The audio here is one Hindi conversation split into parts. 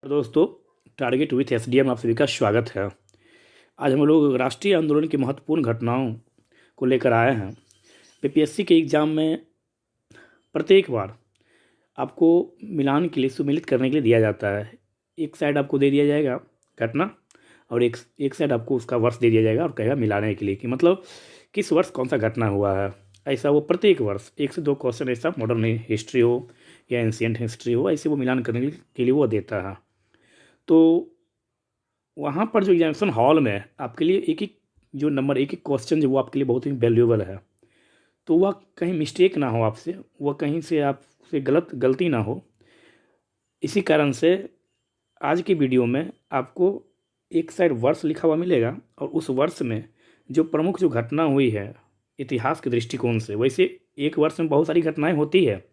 दोस्तों, टारगेट विथ एसडीएम आप सभी का स्वागत है। आज हम लोग राष्ट्रीय आंदोलन की महत्वपूर्ण घटनाओं को लेकर आए हैं। बीपीएससी के एग्ज़ाम में प्रत्येक बार आपको मिलान के लिए सुमेलित करने के लिए दिया जाता है। एक साइड आपको दे दिया जाएगा घटना और एक साइड आपको उसका वर्ष दे दिया जाएगा और कहेगा मिलाने के लिए कि मतलब किस वर्ष कौन सा घटना हुआ है। ऐसा वो प्रत्येक वर्ष 1 से 2 क्वेश्चन ऐसा मॉडर्न हिस्ट्री हो या एंशियंट हिस्ट्री हो, ऐसे वो मिलान करने के लिए वो देता है। तो वहाँ पर जो एग्जामिनेशन हॉल में आपके लिए एक एक जो नंबर एक एक क्वेश्चन जो वो आपके लिए बहुत ही वैल्यूएबल है, तो वह कहीं मिस्टेक ना हो आपसे, वह कहीं से आपसे गलती ना हो। इसी कारण से आज की वीडियो में आपको एक साइड वर्ष लिखा हुआ मिलेगा और उस वर्ष में जो प्रमुख जो घटना हुई है इतिहास के दृष्टिकोण से, वैसे एक वर्ष में बहुत सारी घटनाएं होती है।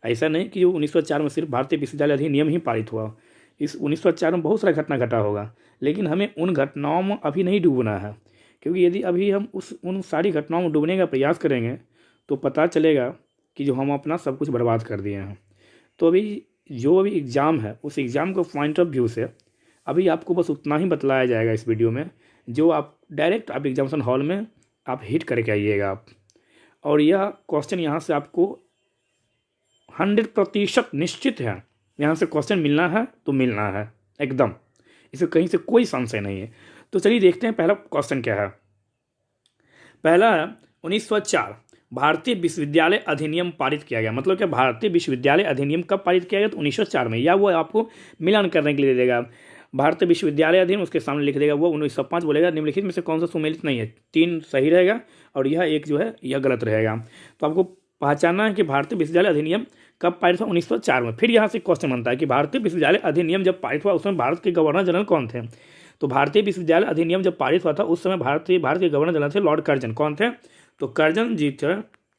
ऐसा नहीं कि जो 1904 में सिर्फ भारतीय विश्वविद्यालय अधिनियम ही पारित हुआ, इस 1904 में बहुत सारा घटना घटा होगा, लेकिन हमें उन घटनाओं में अभी नहीं डूबना है। क्योंकि यदि अभी हम उन सारी घटनाओं में डूबने का प्रयास करेंगे तो पता चलेगा कि जो हम अपना सब कुछ बर्बाद कर दिए हैं। तो अभी जो अभी एग्ज़ाम है उस एग्ज़ाम को पॉइंट ऑफ व्यू से अभी आपको बस उतना ही बतलाया जाएगा इस वीडियो में, जो आप डायरेक्ट आप एग्जामिनेशन हॉल में आप हिट करके आइएगा आप। और यह क्वेश्चन यहाँ से आपको 100% निश्चित है, यहाँ से क्वेश्चन मिलना है तो मिलना है एकदम, इसे कहीं से कोई संशय नहीं है। तो चलिए देखते हैं पहला क्वेश्चन क्या है। पहला है 1904 भारतीय विश्वविद्यालय अधिनियम पारित किया गया। मतलब क्या, भारतीय विश्वविद्यालय अधिनियम कब पारित किया गया? तो 1904 में, या वो आपको मिलान करने के लिए दे देगा भारतीय विश्वविद्यालय अधिनियम, उसके सामने लिख देगा वो 1905 बोलेगा। निम्नलिखित में से कौन सा सुमेलित नहीं है? 3 सही रहेगा और यह एक जो है यह गलत रहेगा। तो आपको पहचानना है कि भारतीय विश्वविद्यालय अधिनियम कब पारित हुआ? 1904 में। फिर यहाँ से क्वेश्चन बनता है कि भारतीय विश्वविद्यालय अधिनियम जब पारित हुआ उस समय भारत के गवर्नर जनरल कौन थे? तो भारतीय विश्वविद्यालय अधिनियम जब पारित हुआ था उस समय भारत के गवर्नर जनरल थे लॉर्ड कर्जन। कौन थे? तो कर्जन जी थे,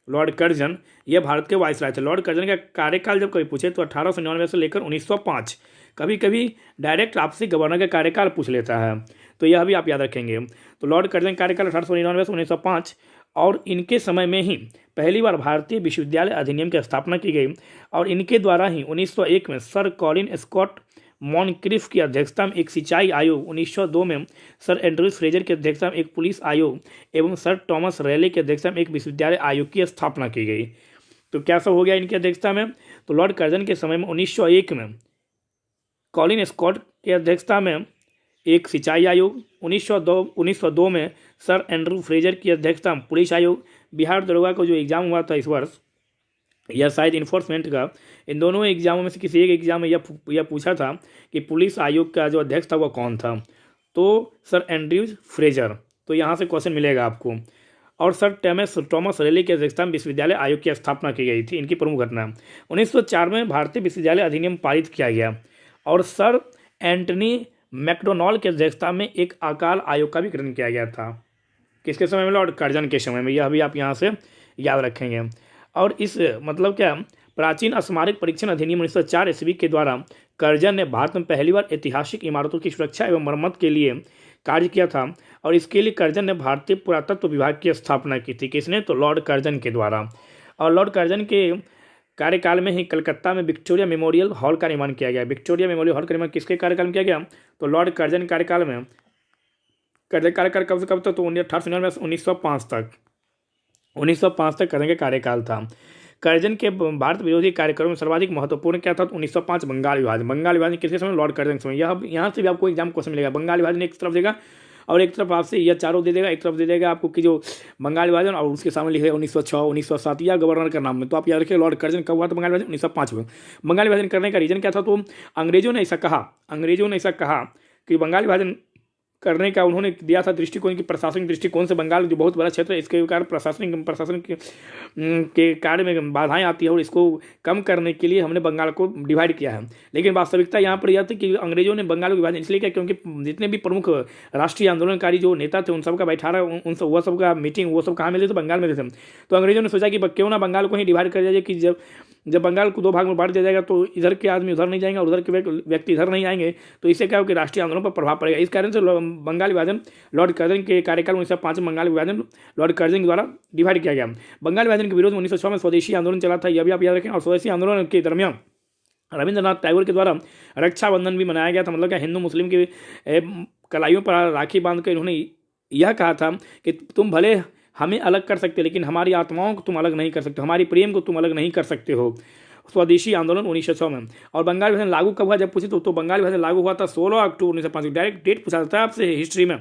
लॉर्ड कर्जन। ये भारत के वाइसराय थे। लॉर्ड कर्जन का कार्यकाल जब कभी पूछे तो 1899 से लेकर 1905, कभी कभी डायरेक्ट आपसे गवर्नर का कार्यकाल पूछ लेता है, तो यह भी आप याद रखेंगे। तो लॉर्ड कर्जन का कार्यकाल 1899 से 1905, और इनके समय में ही पहली बार भारतीय विश्वविद्यालय अधिनियम की स्थापना की गई। और इनके द्वारा ही 1901 में सर कॉलिन स्कॉट मॉनक्रिफ की अध्यक्षता में एक सिंचाई आयोग, 1902 में सर एंड्रयूज फ्रेजर की अध्यक्षता में एक पुलिस आयोग एवं सर थॉमस रेले की अध्यक्षता में एक विश्वविद्यालय आयोग की स्थापना की गई। तो क्या सब हो गया इनकी अध्यक्षता में? तो लॉर्ड कर्जन के समय में 1901 में कॉलिन स्कॉट की अध्यक्षता में एक सिंचाई आयोग, 1902 में सर एंड्रू फ्रेजर की अध्यक्षता में पुलिस आयोग। बिहार दरोगा को जो एग्ज़ाम हुआ था इस वर्ष, यह शायद इन्फोर्समेंट का, इन दोनों एग्जामों में से किसी एक एग्जाम में यह पूछा था कि पुलिस आयोग का जो अध्यक्ष था वो कौन था? तो सर एंड्रयूज फ्रेजर। तो यहाँ से क्वेश्चन मिलेगा आपको। और सर थॉमस रेले की अध्यक्षता में विश्वविद्यालय आयोग की स्थापना की गई थी। इनकी प्रमुख घटना 1904 में भारतीय विश्वविद्यालय अधिनियम पारित किया गया और सर एंटनी मैकडोनाल्ड की अध्यक्षता में एक अकाल आयोग का भी गठन किया गया था। किसके समय में? लॉर्ड कर्जन के समय में। यह भी आप यहाँ से याद रखेंगे। और इस मतलब क्या, प्राचीन स्मारक परीक्षण अधिनियम 1904 ईस्वी के द्वारा कर्जन ने भारत में पहली बार ऐतिहासिक इमारतों की सुरक्षा एवं मरम्मत के लिए कार्य किया था। और इसके लिए कर्जन ने भारतीय पुरातत्व विभाग की स्थापना की थी। किसने? तो लॉर्ड कर्जन के द्वारा। और लॉर्ड कर्जन के कार्यकाल में ही कलकत्ता में विक्टोरिया मेमोरियल हॉल का निर्माण किया गया। विक्टोरिया मेमोरियल हॉल का निर्माण किसके कार्यकाल में किया गया? तो लॉर्ड कर्जन कार्यकाल में। कार्यकाल कब से कब तक? तो 1899 से 1905 तक, 1905 तक कर्जन का कार्यकाल था। कर्जन के भारत विरोधी कार्यक्रम में सर्वाधिक महत्वपूर्ण क्या था? तो 1905 बंगाल विभाजन। बंगाल विभाजन किसके समय? लॉर्ड कर्जन के समय। यहाँ से भी आपको एग्जाम क्वेश्चन मिलेगा। बंगाल विभाजन एक तरफ देगा और एक तरफ आपसे यह चारों दे देगा। एक तरफ दे देगा आपको कि जो बंगाल विभाजन और उसके सामने लिखेगा 1906, 1907 या गवर्नर का नाम में। तो आप याद रखिए लॉर्ड कर्जन कब हुआ था बंगाल विभाजन? 1905 में। बंगाल विभाजन करने का रीजन क्या था? तो अंग्रेजों ने ऐसा कहा कि बंगाल विभाजन करने का उन्होंने दिया था दृष्टिकोण की प्रशासनिक दृष्टिकोण से बंगाल जो बहुत बड़ा क्षेत्र है, इसके कारण प्रशासन के कार्य में बाधाएं आती है और इसको कम करने के लिए हमने बंगाल को डिवाइड किया है। लेकिन वास्तविकता यहाँ पर यह थी कि अंग्रेजों ने बंगाल को विभाजन इसलिए किया क्योंकि जितने भी प्रमुख राष्ट्रीय आंदोलनकारी जो नेता थे उन सबका बैठा वह सबका मीटिंग वो सब कहाँ मिले थे? बंगाल में थे। तो अंग्रेजों ने सोचा कि क्यों ना बंगाल को ही डिवाइड कर दिया जाए, कि जब बंगाल को 2 भाग में बांट दिया जाएगा तो इधर के आदमी उधर नहीं जाएंगे और उधर के व्यक्ति इधर नहीं आएंगे, तो इससे क्या हो कि राष्ट्रीय आंदोलन पर प्रभाव पड़ेगा। इस कारण से बंगाल विभाजन लॉर्ड कर्जन के कार्यकाल में 1905 में बंगाल विभाजन लॉर्ड कर्जन के द्वारा डिवाइड किया गया। बंगाल विभाजन के विरोध में 1906 में स्वदेशी आंदोलन चला था, यह भी आप याद रखें। और स्वदेशी आंदोलन के दरमियान रविंद्रनाथ टैगोर के द्वारा रक्षाबंधन भी मनाया गया था। मतलब क्या हिंदू मुस्लिम की कलाइयों पर राखी बांध कर इन्होंने यह कहा था कि तुम भले हमें अलग कर सकते लेकिन हमारी आत्माओं को तुम अलग नहीं कर सकते, हमारी प्रेम को तुम अलग नहीं कर सकते हो। स्वदेशी आंदोलन 1906 में। और बंगाल विभाजन लागू कब हुआ जब पूछे तो बंगाल विभाजन लागू हुआ था 16 अक्टूबर 1905। डायरेक्ट डेट पूछा जाता है आपसे हिस्ट्री में,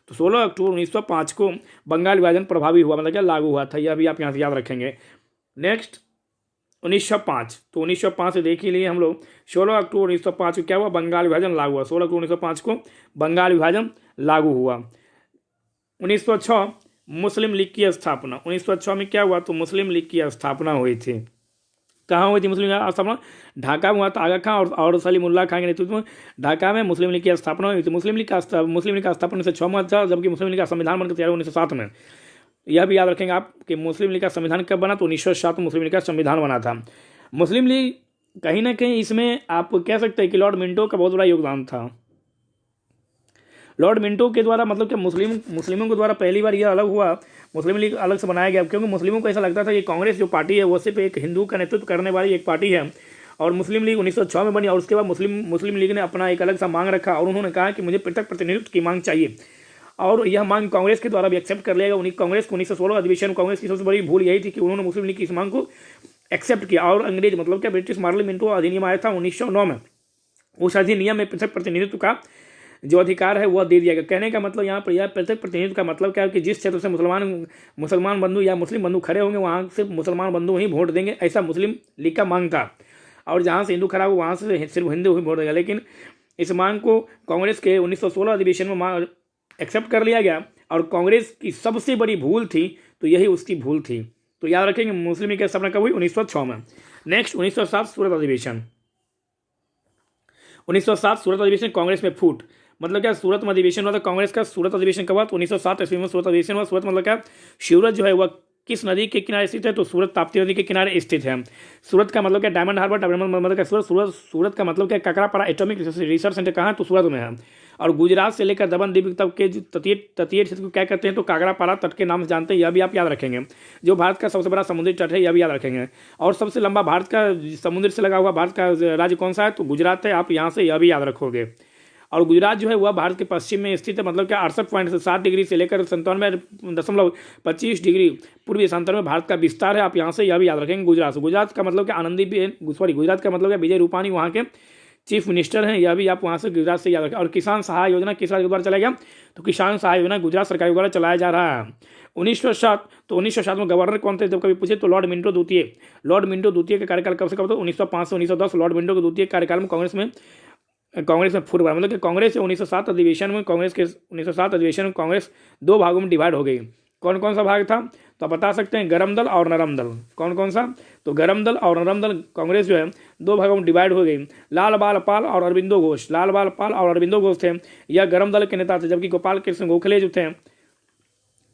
तो 16 अक्टूबर 1905 को बंगाल विभाजन प्रभावी हुआ, मतलब क्या लागू हुआ था। यह भी आप यहाँ से याद रखेंगे। नेक्स्ट 1905, तो 1905 से देख ही लिए हम लोग। 16 अक्टूबर 1905 को क्या हुआ, बंगाल विभाजन लागू हुआ। 16 अक्टूबर 1905 को बंगाल विभाजन लागू हुआ। 1906 मुस्लिम लीग की स्थापना। 1906 में क्या हुआ, तो मुस्लिम लीग की स्थापना हुई थी। कहाँ हुई थी मुस्लिम लीग की स्थापना? ढाका में हुआ था। आगा खां और सलीमुल्लाह खां के नेतृत्व में ढाका में मुस्लिम लीग की स्थापना हुई थी। मुस्लिम लीग का स्थापना 1906 में था, जबकि मुस्लिम लीग का संविधान बनकर तैयार 1907 में। यह भी याद रखेंगे आप कि मुस्लिम लीग का संविधान कब बना, तो 1907 में मुस्लिम लीग का संविधान बना था। मुस्लिम लीग कहीं ना कहीं इसमें आप कह सकते हैं कि लॉर्ड मिंटो का बहुत बड़ा योगदान था। लॉर्ड मिंटो के द्वारा मतलब कि मुस्लिमों के द्वारा पहली बार यह अलग हुआ, मुस्लिम लीग अलग से बनाया गया, क्योंकि मुस्लिमों को ऐसा लगता था कि कांग्रेस जो पार्टी है वो सिर्फ एक हिंदू का नेतृत्व करने वाली एक पार्टी है। और मुस्लिम लीग 1906 में बनी और उसके बाद मुस्लिम लीग ने अपना एक अलग सा मांग रखा और उन्होंने कहा कि मुझे पृथक प्रतिनिधित्व की मांग चाहिए। और यह मांग कांग्रेस के द्वारा भी एक्सेप्ट कर लिया गया। कांग्रेस को 1916 अधिवेशन में कांग्रेस की सबसे बड़ी भूल यही थी कि उन्होंने मुस्लिम लीग की इस मांग को एक्सेप्ट किया। और अंग्रेज मतलब क्या ब्रिटिश पार्लियामेंट अधिनियम आया था 1909 में, उस अधिनियम में पृथक प्रतिनिधित्व का जो अधिकार है वह दे दिया गया। कहने का मतलब यहाँ पर यह पृथक प्रतिनिधित्व का मतलब क्या है कि जिस क्षेत्र से मुसलमान बंधु या मुस्लिम बंधु खड़े होंगे वहाँ सिर्फ मुसलमान बंधु ही वोट देंगे, ऐसा मुस्लिम लीग का मांग था। और जहाँ से हिंदू खड़ा हो वहाँ से सिर्फ हिंदू ही वोट देगा। लेकिन इस मांग को कांग्रेस के 1916 अधिवेशन में एक्सेप्ट कर लिया गया और कांग्रेस की सबसे बड़ी भूल थी, तो यही उसकी भूल थी। तो याद रखेंगे मुस्लिम लीग की स्थापना कब हुई, 1906 में। नेक्स्ट 1907 सूरत अधिवेशन। 1907 सूरत अधिवेशन कांग्रेस में फूट, मतलब क्या सूरत में अधिवेशन हुआ था कांग्रेस का। सूरत अधिवेशन कब हुआ, तो 1907 ईस्वी में सूरत अधिवेशन हुआ। सूरत मतलब क्या, सूरत जो है वह किस नदी के किनारे स्थित है, तो सूरत ताप्ती नदी के किनारे स्थित है। सूरत का मतलब क्या, डायमंड हार्बर, डायमंड मतलब क्या सूरत का मतलब क्या, ककरापारा एटॉमिक रिसर्च सेंटर कहाँ, तो सूरत में है। और गुजरात से लेकर दमन द्वीप तक के जो तटीय क्षेत्र को क्या कहते हैं, तो काकरापारा तट के नाम से जानते हैं। यह भी आप याद रखेंगे। जो भारत का सबसे बड़ा समुद्री तट है यह भी याद रखेंगे। और सबसे लंबा भारत का समुद्र से लगा हुआ भारत का राज्य कौन सा है, तो गुजरात है। आप यहाँ से यह भी याद रखोगे। और गुजरात जो है वह भारत के पश्चिम में स्थित है, मतलब क्या 68.7 डिग्री से लेकर 97.25 डिग्री पूर्वी देशांतर में भारत का विस्तार है। आप यहाँ से यह भी याद रखेंगे गुजरात का मतलब क्या गुजरात का मतलब क्या विजय रूपानी वहाँ के चीफ मिनिस्टर हैं। यह भी आप वहाँ से गुजरात से याद रखें। और किसान सहाय योजना किस राज्य के द्वारा चलाया गया, तो किसान सहाय योजना गुजरात सरकार के द्वारा चलाया जा रहा है। 1907, तो 1907 में गवर्नर कौन थे जब कभी पूछे, तो लॉर्ड मिंटो द्वितीय। लॉर्ड मिंटो द्वितीय का कार्यकाल कब से कब था, 1905 से 1910। लॉर्ड मिंटो के द्वितीय कार्यकाल में कांग्रेस में फूट पड़ा, मतलब कि कांग्रेस के 1907 अधिवेशन में कांग्रेस दो भागों में डिवाइड हो गई। कौन कौन सा भाग था, तो आप बता सकते हैं, गरम दल और नरम दल। कौन कौन सा, तो गरम दल और नरम दल कांग्रेस जो है दो भागों में डिवाइड हो गई। लाल बाल पाल और अरविंदो घोष थे, यह गरम दल के नेता थे, जबकि गोपाल कृष्ण गोखले जो थे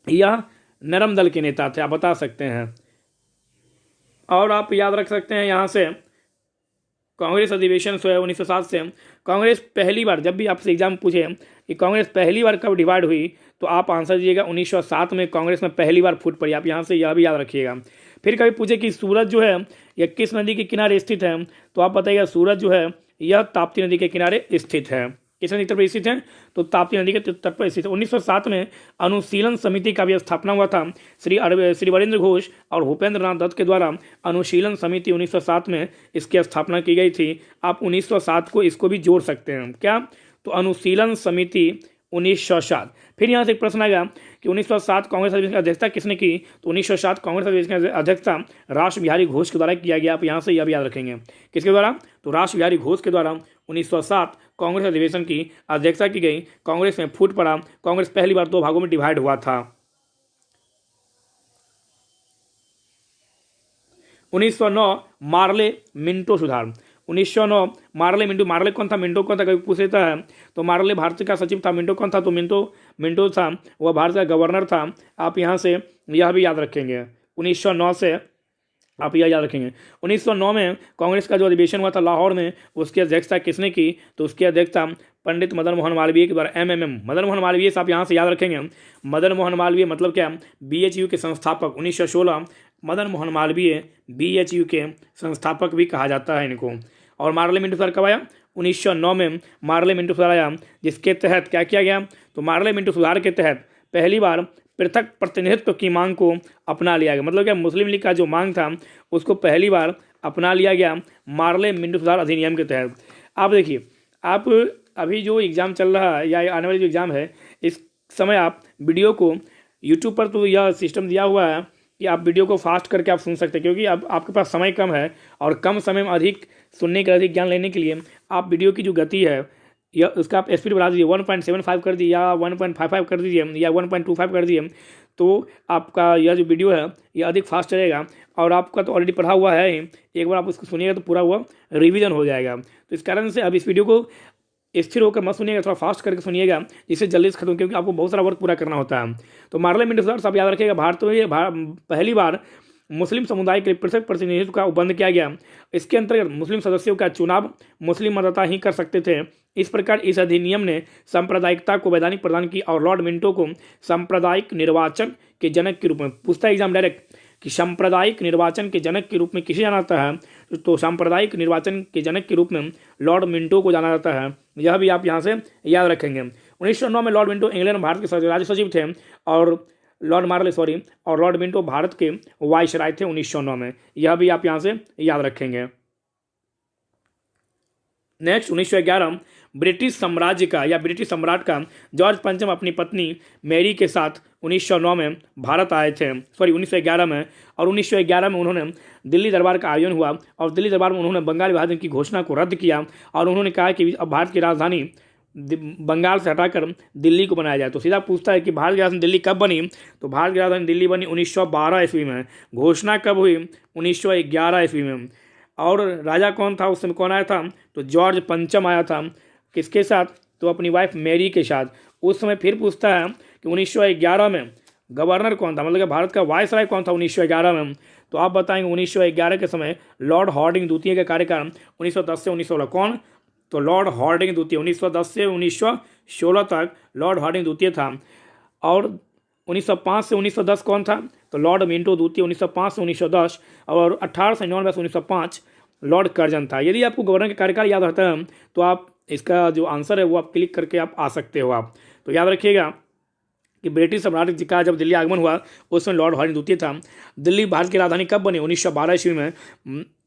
यह नरम दल के नेता थे। आप बता सकते हैं। और आप याद रख सकते हैं यहाँ से कांग्रेस अधिवेशन जो है 1907 से कांग्रेस पहली बार, जब भी आपसे एग्जाम पूछे कि कांग्रेस पहली बार कब डिवाइड हुई, तो आप आंसर दीजिएगा 1907 में कांग्रेस में पहली बार फूट पड़ी। आप यहाँ से यह भी याद रखिएगा। फिर कभी पूछे कि सूरत जो है यह किस नदी के किनारे स्थित है, तो आप बताइएगा सूरत जो है यह ताप्ती नदी के किनारे स्थित है। किस नदी पर स्थित है, तो ताप्ती नदी के तट पर स्थित है। 1907 में अनुशीलन समिति का भी स्थापना हुआ था। श्री वरेंद्र घोष और भूपेंद्र नाथ दत्त के द्वारा अनुशीलन समिति 1907 में इसकी स्थापना की गई थी। आप 1907 को इसको भी जोड़ सकते हैं। क्या, तो अनुशीलन समिति 1907। फिर यहाँ से एक प्रश्न आएगा कि 1907 कांग्रेस अधिवेशन की अध्यक्षता किसने की, तो 1907 कांग्रेस अधिवेशन की अध्यक्षता रास बिहारी घोष के द्वारा किया गया। आप यहाँ से यह भी याद रखेंगे, किसके द्वारा, तो रास बिहारी घोष के द्वारा 1907 कांग्रेस अधिवेशन की अध्यक्षता की गई। कांग्रेस में फूट पड़ा। कांग्रेस पहली बार दो भागों में डिवाइड हुआ था। 1909 मार्ले मिंटो सुधार। 1909 मार्ले कौन था, मिंटो कौन था, कभी पूछ लेता है। तो मार्ले भारत का सचिव था, मिंटो कौन था, तो मिंटो था, वह भारत का गवर्नर था। आप यहाँ से यह भी याद रखेंगे। 1909 से आप यह याद रखेंगे। 1909 में कांग्रेस का जो अधिवेशन हुआ था लाहौर में, उसकी अध्यक्षता किसने की, तो उसकी अध्यक्षता पंडित मदन मोहन मालवीय के द्वारा। मदन मोहन मालवीय से आप यहाँ से याद रखेंगे। मदन मोहन मालवीय मतलब क्या, BHU के संस्थापक। 1916 मदन मोहन मालवीय BHU के संस्थापक भी कहा जाता है इनको। और मार्ले मिंटो सुधार कब आया? 1909 में मार्ले मिंटो सुधार आया, जिसके तहत क्या किया गया? तो मार्ले मिंटो सुधार के तहत पहली बार पृथक प्रतिनिधित्व की मांग को अपना लिया गया। मतलब क्या, मुस्लिम लीग का जो मांग था उसको पहली बार अपना लिया गया मार्ले मिंटो सुधार अधिनियम के तहत। आप देखिए, आप अभी जो एग्ज़ाम चल रहा है या आने वाली जो एग्ज़ाम है, इस समय आप वीडियो को यूट्यूब पर तो यह सिस्टम दिया हुआ है कि आप वीडियो को फास्ट करके आप सुन सकते हैं, क्योंकि अब आपके पास समय कम है और कम समय में अधिक सुनने का अधिक ज्ञान लेने के लिए आप वीडियो की जो गति है या उसका आप स्पीड बढ़ा दीजिए, 1.75 कर दीजिए या 1.55 कर दीजिए या 1.25 कर दीजिए, तो आपका यह जो वीडियो है ये अधिक फास्ट चलेगा। और आपका तो ऑलरेडी पढ़ा हुआ है ही, एक बार आप उसको सुनिएगा तो पूरा हुआ रिवीजन हो जाएगा। तो इस कारण से अब इस वीडियो को स्थिर होकर मत सुनिएगा, थोड़ा फास्ट करके सुनिएगा, जिससे जल्दी से खत्म, क्योंकि आपको बहुत सारा वर्क पूरा करना होता है। तो मार्ले मिंटो सुधार आप याद रखिएगा, भारत में पहली बार मुस्लिम समुदाय के पृथक प्रतिनिधित्व का उपबंध किया गया। इसके अंतर्गत मुस्लिम सदस्यों का चुनाव मुस्लिम मतदाता ही कर सकते थे। इस प्रकार इस अधिनियम ने सांप्रदायिकता को वैधानिक प्रदान की और लॉर्ड मिंटो को सांप्रदायिक निर्वाचन के जनक के रूप में, पूछता है एग्जाम डायरेक्ट कि सांप्रदायिक निर्वाचन के जनक के रूप में किसे जाना जाता है? तो सांप्रदायिक निर्वाचन के जनक के रूप में लॉर्ड मिंटो को जाना जाता है। यह भी आप यहाँ से याद रखेंगे। 1909 में लॉर्ड मिंटो इंग्लैंड भारत के राज्य सचिव थे और लॉर्ड मिंटो भारत के वाइसराय थे 1909 में। यह भी आप यहाँ से याद रखेंगे। नेक्स्ट 1911 ब्रिटिश साम्राज्य का या ब्रिटिश सम्राट का जॉर्ज पंचम अपनी पत्नी मैरी के साथ 1909 में भारत आए थे, 1911 में। और 1911 में उन्होंने दिल्ली दरबार का आयोजन हुआ और दिल्ली दरबार में उन्होंने बंगाल विभाजन की घोषणा को रद्द किया और उन्होंने कहा कि अब भारत की राजधानी बंगाल से हटाकर दिल्ली को बनाया जाए। तो सीधा पूछता है कि भारत की राजधानी दिल्ली कब बनी? तो भारत की राजधानी दिल्ली बनी 1912 ईस्वी में। घोषणा कब हुई? 1911 ईस्वी में। और राजा कौन था उस समय, कौन आया था? तो जॉर्ज पंचम आया था। किसके साथ? तो अपनी वाइफ मैरी के साथ। उस समय फिर पूछता है कि 1911 में गवर्नर कौन था, मतलब कि भारत का वायसराय कौन था 1911 में? तो आप बताएंगे 1911 के समय लॉर्ड हार्डिंग द्वितीय का कार्यकाल 1910 से 1916। कौन? तो लॉर्ड हार्डिंग द्वितीय 1910 से 1916 तक लॉर्ड हार्डिंग द्वितीय था। और 1905 से 1910 कौन था? तो लॉर्ड मिंटो द्वितीय 1905 से 1910। और 1899 से 1905 लॉर्ड कर्जन था। यदि आपको गवर्नर का कार्यकाल याद रहता है तो आप इसका जो आंसर है वो आप क्लिक करके आप आ सकते हो। आप तो याद रखिएगा कि ब्रिटिश सम्राट जी का जब दिल्ली आगमन हुआ उस समय लॉर्ड हार्डिंग द्वितीय था। दिल्ली भारत की राजधानी कब बनी? 1912 ईस्वी में।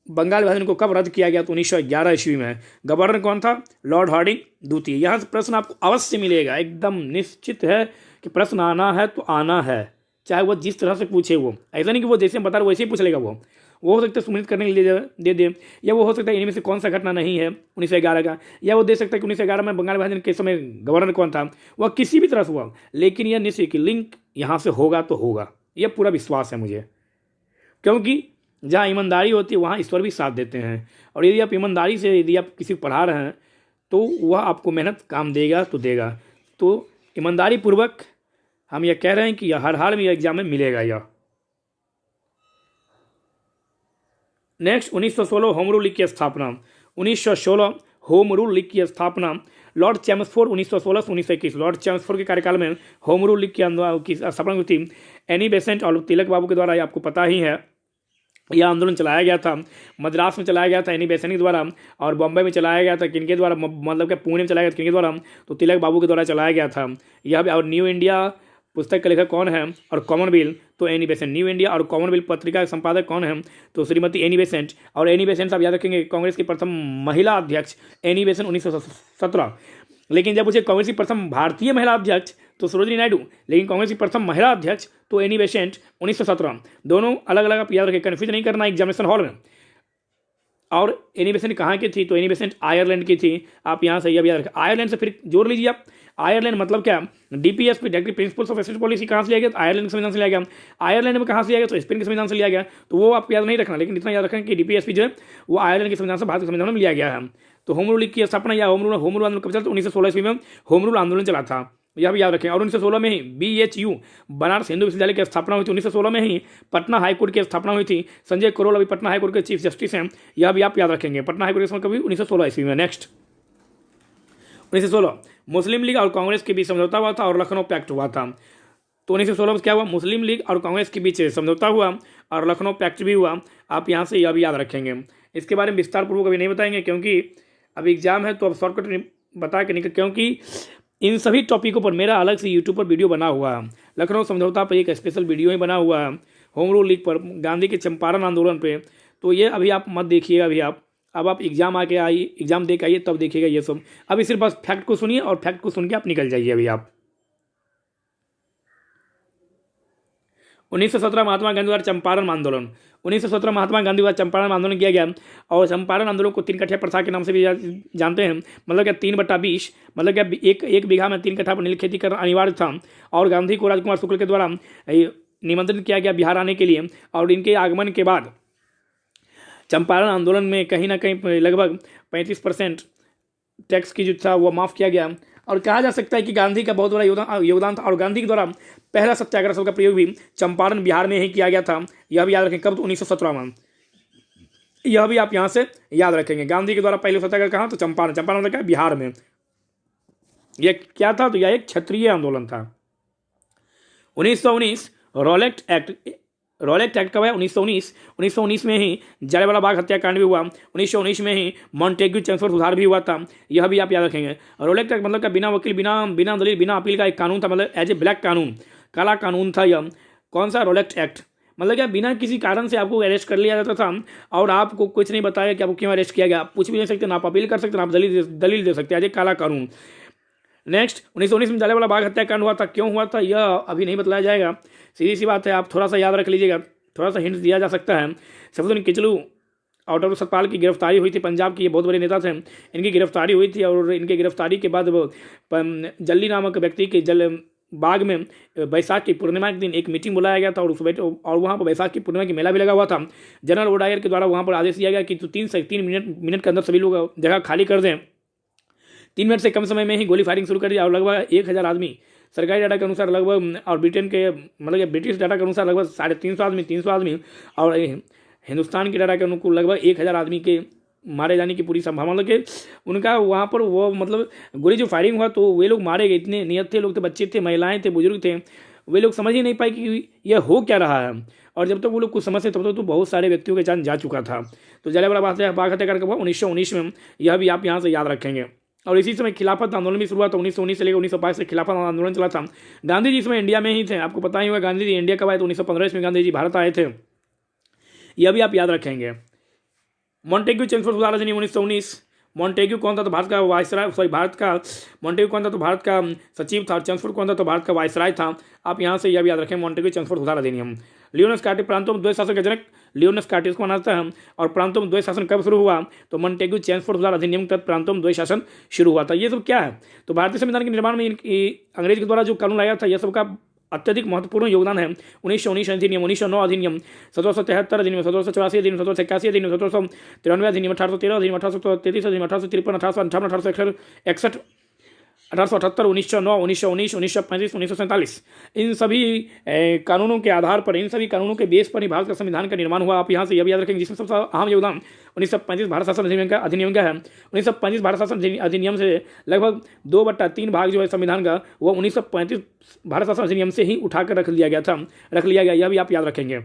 बंगाल विभाजन को कब रद्द किया गया? तो 1911 ईस्वी में। गवर्नर कौन था? लॉर्ड हार्डिंग द्वितीय। यहाँ से प्रश्न आपको अवश्य मिलेगा, एकदम निश्चित है कि प्रश्न आना है तो आना है, चाहे वो जिस तरह से पूछे। वो ऐसा नहीं कि वो जैसे बता रहे वैसे ही पूछ लेगा। वो हो सकता है सुमित करने के लिए दे दे, या वो हो सकता है इनमें से कौन सा घटना नहीं है 1911 का, या वो दे सकता है कि 1911 में बंगाल विभाजन के समय गवर्नर कौन था। वह किसी भी तरह से हुआ, लेकिन यह निश्चित कि लिंक यहाँ से होगा तो होगा, यह पूरा विश्वास है मुझे, क्योंकि जहाँ ईमानदारी होती है वहाँ ईश्वर भी साथ देते हैं। और यदि आप ईमानदारी से यदि आप किसी को पढ़ा रहे हैं तो वह आपको मेहनत काम देगा तो देगा। तो ईमानदारी पूर्वक हम यह कह रहे हैं कि यह हर हाल में यह एग्जाम में मिलेगा। यह नेक्स्ट 1916 होम रूल लीग की स्थापना। 1916 होम रूल लीग की स्थापना लॉर्ड चैम्सफोर्ड 1916 से 1921। लॉर्ड चैम्सफोर्ड के कार्यकाल में होम रूल लीग की स्थापना हुई थी। एनी बेसेंट और तिलक बाबू के द्वारा, आपको पता ही है, यह आंदोलन चलाया गया था। मद्रास में चलाया गया था एनी बेसेंट के द्वारा, और बॉम्बे में चलाया गया था किनके द्वारा, मतलब कि पुणे में चलाया गया था किनके द्वारा? तो तिलक बाबू के द्वारा चलाया गया था यह। और न्यू इंडिया पुस्तक का लेखक कौन है? और कॉमनवेल्थ, तो एनी बेसेंट। न्यू इंडिया और कॉमनवेल्थ पत्रिका के संपादक कौन है? तो श्रीमती एनी बेसेंट। और एनी बेसेंट आप याद रखेंगे कांग्रेस की प्रथम महिला अध्यक्ष एनी बेसेंट 1917। लेकिन जब मुझे कांग्रेस की प्रथम भारतीय महिला अध्यक्ष तो सरोजिनी नायडू, लेकिन कांग्रेस की प्रथम महिला अध्यक्ष तो एनी बेसेंट 1917। दोनों अलग अलग आप याद रखें, कन्फ्यूज नहीं करना एग्जामिनेशन हॉल में। और एनी बेसेंट कहाँ की थी? तो एनी बेसेंट आयरलैंड की थी। आप यहाँ से यह याद रखें। आयरलैंड से फिर जोड़ लीजिए आप, आयरलैंड मतलब क्या? DPSP directive principles of asset policy कहाँ से लिया गया? तो आयरलैंड के संविधान से लिया गया। आयरलैंड में कहाँ से लिया गया? तो स्पेन के संविधान से लिया गया। तो वो आपको याद नहीं रखना, लेकिन इतना याद रखें कि डीपीएसपी जो है वो आयरलैंड के संविधान से भारत के संविधान में लिया गया है। तो होम रूल लीग की स्थापना या होम रूल आंदोलन कब चला? 1916 ईस्वी में होम रूल आंदोलन चला था, यह भी याद रखें। और 1916 में ही BHU बनारस हिंदू विश्वविद्यालय की स्थापना हुई थी। 1916 में ही पटना हाईकोर्ट की स्थापना हुई थी। संजय करोल अभी पटना हाईकोर्ट के चीफ जस्टिस हैं, यह भी आप याद रखेंगे। पटना हाईकोर्ट की कभी 1916 ईस्वी में। नेक्स्ट 1916 मुस्लिम लीग और कांग्रेस के बीच समझौता हुआ था और लखनऊ पैक्ट हुआ था। तो 1916 में क्या हुआ? मुस्लिम लीग और कांग्रेस के बीच समझौता हुआ और लखनऊ पैक्ट भी हुआ। आप यहाँ से यह भी याद रखेंगे। इसके बारे में विस्तार पूर्वक अभी नहीं बताएंगे, क्योंकि अभी एग्जाम है, तो अब शॉर्टकट बता के निकल, क्योंकि इन सभी टॉपिकों पर मेरा अलग से यूट्यूब पर वीडियो बना हुआ है। लखनऊ समझौता पर एक स्पेशल वीडियो ही बना हुआ है, होम रूल लीग पर, गांधी के चंपारण आंदोलन पे। तो ये अभी आप मत देखिएगा, अभी अब आप एग्जाम आके आइए, एग्जाम दे के आइए, तब देखिएगा ये सब। अभी सिर्फ बस फैक्ट को सुनिए और फैक्ट को सुन के आप निकल जाइए। अभी आप 1917 महात्मा गांधी द्वारा चंपारण आंदोलन, 1917 महात्मा गांधी द्वारा चंपारण आंदोलन किया गया। और चंपारण आंदोलन को 3 कठिया प्रथा के नाम से भी जानते हैं। मतलब क्या 3/20, मतलब क्या एक बीघा में 3 कट्ठा पर नील खेती करना अनिवार्य था। और गांधी को राजकुमार शुक्ल के द्वारा निमंत्रित किया गया बिहार आने के लिए। और इनके आगमन के बाद चंपारण आंदोलन में कहीं ना कहीं लगभग 35% टैक्स की जो था वो माफ़ किया गया। और कहा जा सकता है कि गांधी का बहुत बड़ा योगदान था। और गांधी के द्वारा पहला सत्याग्रह शब्द का प्रयोग भी चंपारण बिहार में ही किया गया था। यह भी याद रखें, कब? तो 1917 में। यह भी आप यहाँ से याद रखेंगे। गांधी के द्वारा पहले सत्याग्रह कहाँ? तो चंपारण। चंपारण मतलब क्या? बिहार में। यह क्या था? तो यह एक क्षत्रिय आंदोलन था। 1919 रॉलेट एक्ट कब है? 1919 में ही जलियांवाला बाग हत्याकांड भी हुआ। 1919 में ही मॉन्टेग्यू चेम्सफोर्ड सुधार भी हुआ था। यह भी आप याद रखेंगे। रॉलेट एक्ट मतलब क्या? बिना वकील, बिना दलील, बिना अपील का एक कानून था। मतलब एज ए ब्लैक कानून, काला कानून था यह। कौन सा? Rowlatt act. मतलब क्या? बिना किसी कारण से आपको अरेस्ट कर लिया जाता था और आपको कुछ नहीं बताया कि आपको क्यों अरेस्ट किया गया। आप पूछ भी नहीं सकते, ना आप अपील कर सकते, ना आप दलील दे सकते। एज ए काला कानून। नेक्स्ट, 1919 में जलियांवाला बाग हत्याकांड हुआ था। क्यों हुआ था यह अभी नहीं बताया जाएगा। सीधी सी बात है, आप थोड़ा सा याद रख लीजिएगा, थोड़ा सा हिंट दिया जा सकता है। सफदरजंग किचलू और डॉक्टर सतपाल की गिरफ्तारी हुई थी। पंजाब के ये बहुत बड़े नेता थे, इनकी गिरफ्तारी हुई थी। और इनकी गिरफ्तारी के बाद जल्ली नामक व्यक्ति के बाग में बैसाख की पूर्णिमा के दिन एक मीटिंग बुलाया गया था। और वहाँ पर बैसाख की पूर्णिमा की मेला भी लगा हुआ था। जनरल वोडायर के द्वारा वहाँ पर आदेश दिया गया कि 3 से 3 मिनट के अंदर सभी लोग जगह खाली कर दें। 3 मिनट से कम समय में ही गोली फायरिंग शुरू कर दी। और लगभग 1000 आदमी सरकारी डाटा के अनुसार लगभग, और ब्रिटेन के मतलब ब्रिटिश डाटा के अनुसार लगभग 350 आदमी, 300 आदमी, और हिंदुस्तान के डाटा के अनुकूल लगभग 1000 आदमी के मारे जाने की पूरी संभावना। मतलब कि उनका वहाँ पर वो मतलब गोली जो फायरिंग हुआ तो वे लोग मारे गए। इतने नियत थे लोग, थे बच्चे थे, महिलाएं थे, बुजुर्ग थे। वे लोग समझ ही नहीं पाए कि यह हो क्या रहा है। और जब तक वो लोग कुछ समझते तब तक तो बहुत सारे व्यक्तियों की जान जा चुका था। तो जलियांवाला बाग हत्याकांड हुआ 1919 में। यह भी आप यहाँ से याद रखेंगे। और इसी समय खिलाफत आंदोलन भी शुरू हुआ था। 1919 से लेकर 1922 से खिलाफत आंदोलन चला था। गांधी जी इसमें इंडिया में ही थे। आपको पता ही होगा गांधी जी इंडिया कब आए? तो 1915 में गांधी जी भारत आए थे। यह भी आप याद रखेंगे। मॉन्टेग्यू चेम्सफोर्ड सुधार अधिनियम 1919। मॉन्टेग्यू कौन था? तो भारत का वायसराय, मॉन्टेग्यू कौन था? तो भारत का सचिव था। और चेम्सफोर्ड कौन था? तो भारत का वायसराय था। आप यहाँ से यह भी याद रखें, मॉन्टेग्यू चेम्सफोर्ड सुधार अधिनियम। लियोन स्कॉटी प्रांतों में द्वैत शासन के जनक लियोन स्कॉटी इसको मनाता है। और प्रांतों में द्वैत शासन कब शुरू हुआ? तो मॉन्टेग्यू चेम्सफोर्ड सुधार अधिनियम के तहत प्रांतों में द्वैत शासन शुरू हुआ था। ये सब क्या है? तो भारतीय संविधान के निर्माण में अंग्रेज के द्वारा जो कानून लाया था, यह सब का अत्यधिक महत्वपूर्ण योगदान है। 1919 अधिनियम, 1909 अधिनियम, 1773 अधिनियम, 1784 अधिनियम, 1781 अधिनियम, 1793 अधिनियम, 1813 अधिनियम, 1833 अधिनियम, 1853, 1858, 1861, 1878, 1909, 1919, 1935, 1947। इन सभी कानूनों के आधार पर, इन सभी कानूनों के बेस पर ही भारत का संविधान का निर्माण हुआ। आप यहाँ से यह भी याद रखेंगे, जिसमें सबसे अहम योगदान 1935 भारत शासन अधिनियम का है। 1935 भारत शासन अधिनियम से लगभग 2/3 भाग जो है संविधान का, वो 1935 भारत शासन अधिनियम से ही उठाकर रख लिया गया। यह भी आप याद रखेंगे।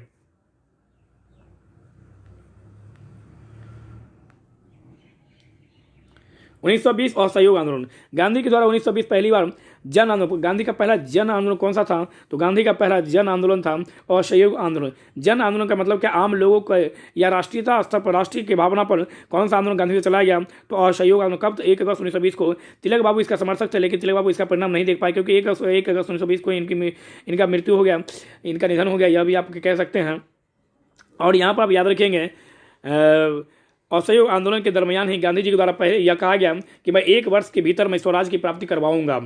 1920 असहयोग आंदोलन। गांधी के द्वारा 1920 पहली बार जन आंदोलन। गांधी का पहला जन आंदोलन कौन सा था? तो गांधी का पहला जन आंदोलन था असहयोग आंदोलन। जन आंदोलन का मतलब क्या? आम लोगों को या राष्ट्रीयता स्तर पर, राष्ट्रीय की भावना पर कौन सा आंदोलन गांधी से चलाया गया? तो असहयोग आंदोलन। कब? तो 1 अगस्त 1920 को। तिलक बाबू इसका समर्थक थे, लेकिन तिलक बाबू इसका परिणाम नहीं देख पाए, क्योंकि 1 अगस्त 1920 को इनका मृत्यु हो गया, इनका निधन हो गया। यह भी आप कह सकते हैं। और यहाँ पर आप याद रखेंगे, असहयोग आंदोलन के दरमियान ही गांधी जी के द्वारा पहले यह कहा गया कि मैं 1 वर्ष के भीतर मैं स्वराज की प्राप्ति करवाऊंगा।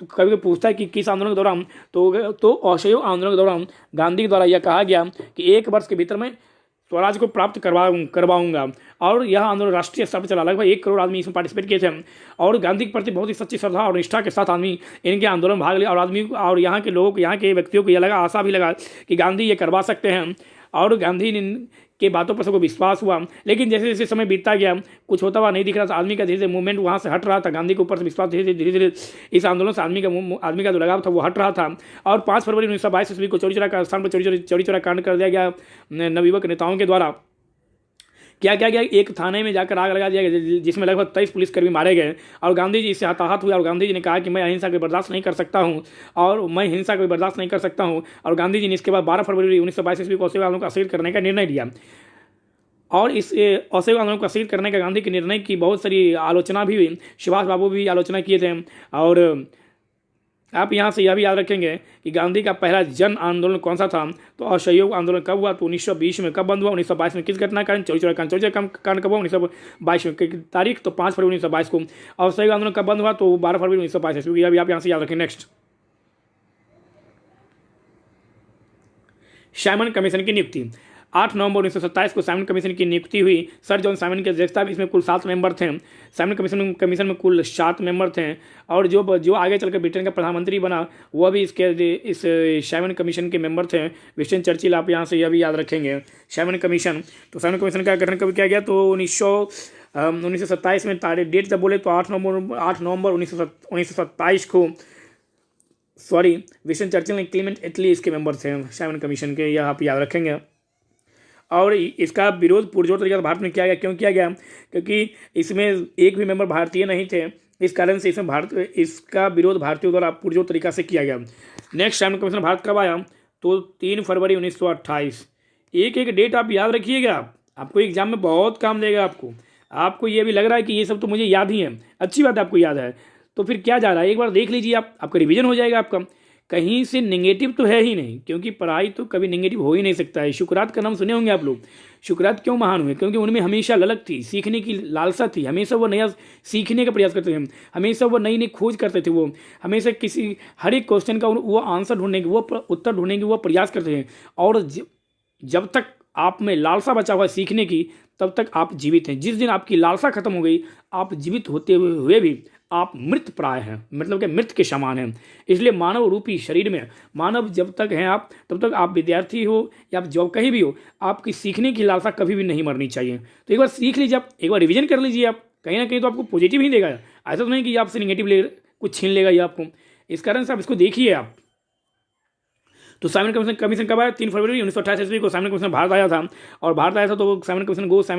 तो कभी कोई पूछता है कि किस आंदोलन के दौरान, तो असहयोग आंदोलन के दौरान गांधी के द्वारा यह कहा गया कि 1 वर्ष के भीतर मैं स्वराज को प्राप्त करवाऊंगा। और यह आंदोलन राष्ट्रीय स्तर पर चला। लगभग 1 करोड़ आदमी इसमें पार्टिसिपेट किए थे। और गांधी के प्रति बहुत ही सच्ची श्रद्धा और निष्ठा के साथ आदमी इनके आंदोलन भाग लिया। और यहाँ के लोगों को, यहाँ के व्यक्तियों को यह लगा, आशा भी लगा कि गांधी ये करवा सकते हैं। और गांधी के बातों पर सबको विश्वास हुआ। लेकिन जैसे जैसे समय बीतता गया, कुछ होता हुआ नहीं दिख रहा था। आदमी का धीरे धीरे मूवमेंट वहाँ से हट रहा था। गांधी के ऊपर से विश्वास धीरे धीरे इस आंदोलन से आदमी का जो लगाव था वो हट रहा था। और 5 फरवरी 1922 ईस्वी को चौरी चौरा का स्थान पर चौरी चौरा कांड कर दिया गया नवयुवक नेताओं के द्वारा। क्या क्या क्या, एक थाने में जाकर आग लगा दिया गया जिसमें लगभग 23 पुलिसकर्मी मारे गए और गांधी जी इससे हताहत हुए और गांधी जी ने कहा कि मैं अहिंसा को बर्दाश्त नहीं कर सकता हूं और मैं हिंसा को बर्दाश्त नहीं कर सकता हूं। और गांधी जी ने इसके बाद 12 फरवरी 1922 ईस्वी को असहयोग आंदोलन को असहयोग करने का निर्णय लिया। और इस असहयोग आंदोलन को असहयोग करने का गांधी के निर्णय की बहुत सारी आलोचना भी हुई, सुभाष बाबू भी आलोचना किए थे। और आप यहाँ से यह भी याद रखेंगे कि गांधी का पहला जन आंदोलन कौन सा था, तो असहयोग आंदोलन कब हुआ, तो 1920 में। कब बंद हुआ, 1922 में। किस घटना कारण, चौरी चौरा कांड कब हुआ, 1922 में। तारीख तो 5 फरवरी 1922 को। और असहयोग आंदोलन कब बंद हुआ, तो 12 फरवरी 1922 क्योंकि अभी आप यहाँ से याद रखें। नेक्स्ट, साइमन कमीशन की नियुक्ति। 8 नवंबर 1927 को साइमन कमीशन की नियुक्ति हुई। सर जॉन साइमन की अध्यक्षता में इसमें कुल 7 मेंबर थे। साइमन कमीशन में कुल 7 मेंबर थे। और जो आगे चलकर ब्रिटेन का प्रधानमंत्री बना वह भी इस साइमन कमीशन के मेंबर थे, विंस्टन चर्चिल। आप यहाँ से यह भी याद रखेंगे, साइमन कमीशन। तो साइमन कमीशन का गठन कब किया गया, तो 1927 में। तारीख डेट जब बोले तो 8 नवंबर 1927 को विंस्टन चर्चिल ने क्लीमेंट एटली इसके मेंबर थे साइमन कमीशन के, यह आप याद रखेंगे। और इसका विरोध पुरजोर तरीके से भारत में किया गया। क्यों किया गया, क्योंकि इसमें एक भी मेंबर भारतीय नहीं थे, इस कारण से इसका विरोध भारतीयों द्वारा पुरजोर तरीका से किया गया। नेक्स्ट साइमन कमीशन भारत कब आया, तो 3 फरवरी 1928। एक एक डेट आप याद रखिएगा, आपको एग्जाम में बहुत काम देगा। आपको ये भी लग रहा है कि ये सब तो मुझे याद ही है, अच्छी बात आपको याद है, तो फिर क्या जा रहा है, एक बार देख लीजिए आपका रिवीजन हो जाएगा। आपका कहीं से नेगेटिव तो है ही नहीं, क्योंकि पढ़ाई तो कभी नेगेटिव हो ही नहीं सकता है। शुक्रात का नाम सुने होंगे आप लोग। शुक्रात क्यों महान हुए, क्योंकि उनमें हमेशा ललक थी, सीखने की लालसा थी, हमेशा वो नया सीखने का प्रयास करते थे, हमेशा वो नई नई खोज करते थे। वो हमेशा हर एक क्वेश्चन का वो आंसर ढूंढने की, वो उत्तर ढूंढने की वो प्रयास करते थे। और जब तक आप में लालसा बचा हुआ है सीखने की, तब तक आप जीवित हैं। जिस दिन आपकी लालसा खत्म हो गई, आप जीवित होते हुए भी आप मृत प्राय हैं, मतलब कि मृत के समान हैं। इसलिए मानव रूपी शरीर में मानव जब तक हैं आप, तब तक आप विद्यार्थी हो या आप जॉब कहीं भी हो, आपकी सीखने की लालसा कभी भी नहीं मरनी चाहिए। तो एक बार सीख लीजिए, आप एक बार रिवीजन कर लीजिए। आप कहीं ना कहीं तो आपको पॉजिटिव ही देगा, ऐसा तो नहीं कि आपसे निगेटिव कुछ छीन लेगा ये आपको। इस कारण से आप इसको देखिए आप। तो साइमन कमीशन कब आया, 3 फरवरी 1928 ईस्वी को साइमन कमीशन भारत आया था। और भारत आया था तो साइमन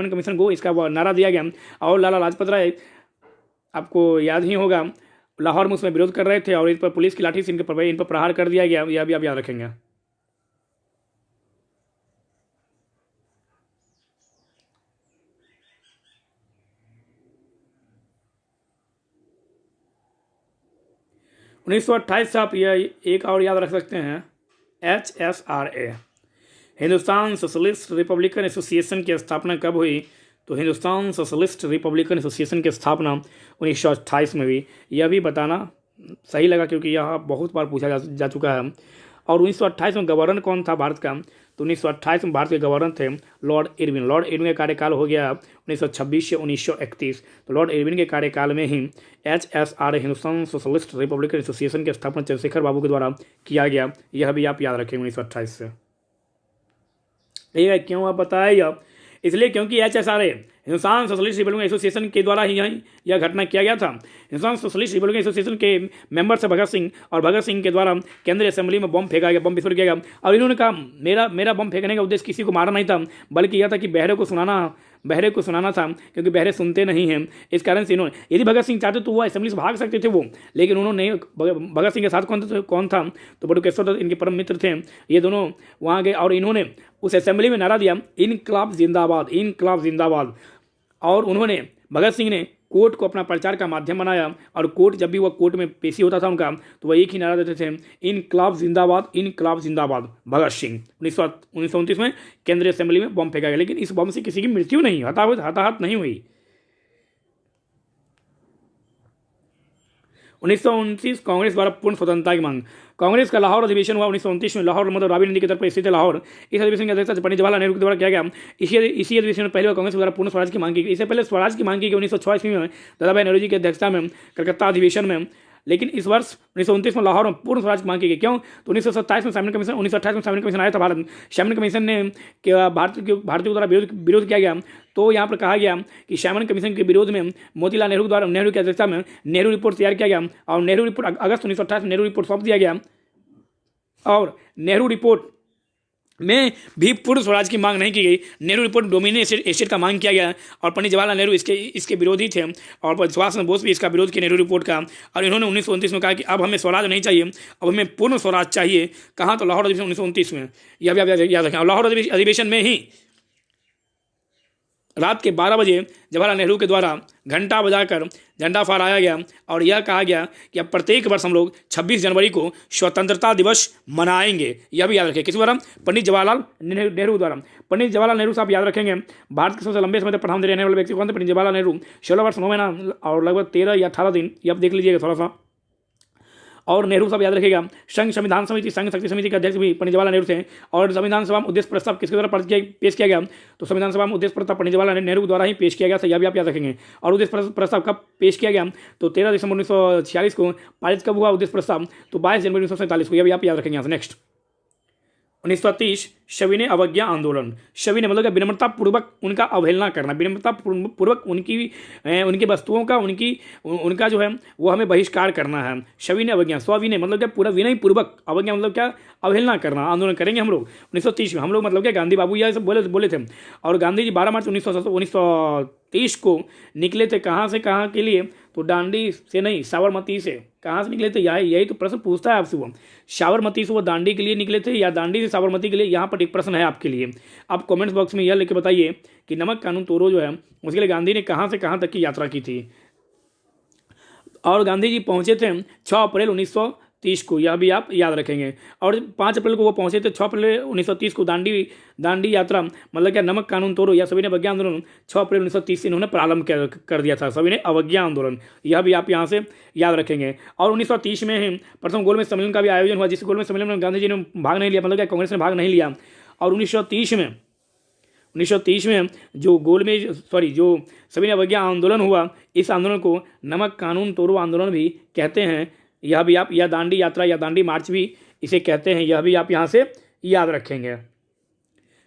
कमीशन गो इसका नारा दिया गया। और लाला लाजपत राय, आपको याद ही होगा, लाहौर में उसमें विरोध कर रहे थे और इस पर पुलिस की लाठी से इन पर प्रहार कर दिया गया। यह भी आप याद रखेंगे। उन्नीस सौ 28 से आप यह एक और याद रख सकते हैं, HSRA, Hindustan socialist Republican association की स्थापना कब हुई, तो हिंदुस्तान सोशलिस्ट रिपब्लिकन एसोसिएशन की स्थापना 1928 में हुई। यह भी बताना सही लगा क्योंकि यह बहुत बार पूछा जा चुका है। और 1928 में गवर्नर कौन था भारत का, तो 1928 में भारत के गवर्नर थे लॉर्ड इरविन। लॉर्ड इरविन का कार्यकाल हो गया 1926 से 1931। तो लॉर्ड इरविन के कार्यकाल में ही HSRA, Hindustan socialist Republican association की स्थापना चंद्रशेखर बाबू के द्वारा किया गया। यह भी आप याद रखेंगे 1928 से। क्यों आप बताइए, इसलिए क्योंकि HSRA, Hindustan socialist Republican association के द्वारा ही यह घटना किया गया था। हिंदुस्तान सोशलिस्ट रिपब्लिकन एसोसिएशन के मेंबर से भगत सिंह, और भगत सिंह के द्वारा केंद्रीय असेंबली में बम फेंका गया, बम विस्फोट किया गया। और इन्होंने कहा मेरा बम फेंकने का उद्देश्य किसी को मारना नहीं था, बल्कि यह था कि बहरे को सुनाना था, क्योंकि बहरे सुनते नहीं हैं। इस कारण से इन्होंने, यदि भगत सिंह चाहते तो वो असेंबली से भाग सकते थे वो, लेकिन उन्होंने, भगत सिंह के साथ कौन था, तो बटुकेश्वर दत्त इनके परम मित्र थे। ये दोनों वहाँ गए और इन्होंने उस असेंबली में नारा दिया, इनकलाब जिंदाबाद, इनकलाब जिंदाबाद। और उन्होंने, भगत सिंह ने कोर्ट को अपना प्रचार का माध्यम बनाया। और कोर्ट, जब भी वह कोर्ट में पेशी होता था उनका, तो वह एक ही नारा देते थे, इनकलाब जिंदाबाद, इनकलाब जिंदाबाद, भगत सिंह। 1929 में केंद्रीय असेंबली में बम फेंका गया, लेकिन इस बम से किसी की मृत्यु नहीं, हताहत नहीं हुई। 1929 कांग्रेस द्वारा पूर्ण स्वतंत्रता की मांग। कांग्रेस का लाहौर अधिवेशन हुआ 1929 में। लाहौर मतलब रावी नदी के तट पर स्थित है लाहौर। इस अधिवेशन की अध्यक्षता पंडित जवाहरलाल नेहरू के द्वारा किया गया। इसी अधिवेशन में पहले कांग्रेस द्वारा पूर्ण स्वराज की मांग की गई। इससे पहले स्वराज की मांग की गई 1906 ईस्वी में दादाभाई नौरोजी जी की अध्यक्षता में कलकत्ता अधिवेशन में। लेकिन इस वर्ष 1929 में लाहौर में पूर्ण स्वराज की मांग की गई। क्यों, तो 1927 में साइमन कमीशन, 1928 में साइमन कमीशन आया था भारत। साइमन कमीशन ने भारतीयों द्वारा विरोध किया गया। तो यहाँ पर कहा गया कि साइमन कमीशन के विरोध में मोतीलाल नेहरू की अध्यक्षता में नेहरू रिपोर्ट तैयार किया गया। और नेहरू रिपोर्ट अगस्त 1928 में नेहरू रिपोर्ट सौंप दिया गया। और नेहरू रिपोर्ट में भी पूर्ण स्वराज की मांग नहीं की गई। नेहरू रिपोर्ट डोमिनेटेड एस्टेट का मांग किया गया और पंडित जवाहरलाल नेहरू इसके विरोधी थे और सुभाष चंद्र बोस भी इसका विरोध किया नेहरू रिपोर्ट का। और इन्होंने 1929 में कहा कि अब हमें स्वराज नहीं चाहिए, अब हमें पूर्ण स्वराज चाहिए। कहाँ? तो लाहौर अधिवेशन 1929 में। यह भी आप याद रखें। और लाहौर अधिवेशन में ही रात के 12 बजे जवाहरलाल नेहरू के द्वारा घंटा बजाकर झंडा फहराया गया और यह कहा गया कि अब प्रत्येक वर्ष हम लोग 26 जनवरी को स्वतंत्रता दिवस मनाएंगे। यह भी याद रखें। किस द्वारा? पंडित जवाहरलाल नेहरू द्वारा। पंडित जवाहरलाल नेहरू साहब याद रखेंगे, भारत के सबसे लंबे समय तक प्रधानमंत्री रहने वाले व्यक्ति कौन थे? पंडित जवाहरलाल नेहरू। 16 वर्ष 9 महीना और लगभग 13 या 18 दिन, ये आप देख लीजिएगा थोड़ा सा। और नेहरू साहब याद रखिएगा, संघ संविधान समिति, संघ शक्ति समिति के अध्यक्ष भी पंडित जवाहरलाल नेहरू थे। और संविधान सभा में उद्देश्य प्रस्ताव किसके द्वारा पेश किया गया? तो संविधान सभा में उद्देश्य प्रस्ताव पंडित जवाहरलाल नेहरू द्वारा ही पेश किया गया था। यह भी आप याद रखेंगे। और उद्देश्य प्रस्ताव कब पेश किया गया? तो 13 दिसंबर 1946 को। पारित कब हुआ उद्देश्य प्रस्ताव? तो 22 जनवरी 1947 को। यह भी आप याद रखेंगे। यहाँ से नेक्स्ट 1930 सविनय अवज्ञा आंदोलन। सविनय मतलब विनम्रता पूर्वक उनका अवहेलना करना, विनम्रता पूर्वक उनकी वस्तुओं का उनका जो है वो हमें बहिष्कार करना है। सविनय अवज्ञा, स्वविनय मतलब क्या? पूरा विनय पूर्वक, अवज्ञा मतलब क्या? अवहेलना करना। आंदोलन करेंगे हम लोग 1930 में। हम लोग मतलब क्या? गांधी बाबू यह सब बोले थे। और गांधी जी 12 मार्च 1930 को निकले थे। कहाँ से कहाँ के लिए? तो दांडी से नहीं, साबरमती से। कहाँ से निकले थे? यही तो प्रश्न पूछता है आपसे वो। साबरमती से वो दांडी के लिए निकले थे या दांडी से साबरमती के लिए? यहाँ पर एक प्रश्न है आपके लिए। आप कमेंट्स बॉक्स में यह लिख के बताइए कि नमक कानून तोड़ो जो है उसके लिए गांधी ने कहाँ से कहाँ तक की यात्रा की थी। और गांधी जी पहुँचे थे 6 अप्रैल 1930 को। यह भी आप याद रखेंगे। और 5 अप्रैल को वो पहुँचे थे। 6 अप्रैल 1930 को दांडी यात्रा मतलब क्या? नमक कानून तोड़ो या सविनय अवज्ञा आंदोलन 6 अप्रैल 1930 से इन्होंने प्रारंभ कर दिया था, सविनय अवज्ञा आंदोलन। यह भी आप यहाँ से याद रखेंगे। और 1930 में ही प्रथम गोलमेज सम्मेलन का भी आयोजन हुआ, जिस गोलमेज सम्मेलन में गांधी जी ने भाग नहीं लिया, मतलब क्या कांग्रेस ने भाग नहीं लिया। और 1930 में जो सविनय अवज्ञा आंदोलन हुआ, इस आंदोलन को नमक कानून तोड़ो आंदोलन भी कहते हैं। यह भी आप, या दांडी यात्रा या दांडी मार्च भी इसे कहते हैं। यह भी आप यहाँ से याद रखेंगे।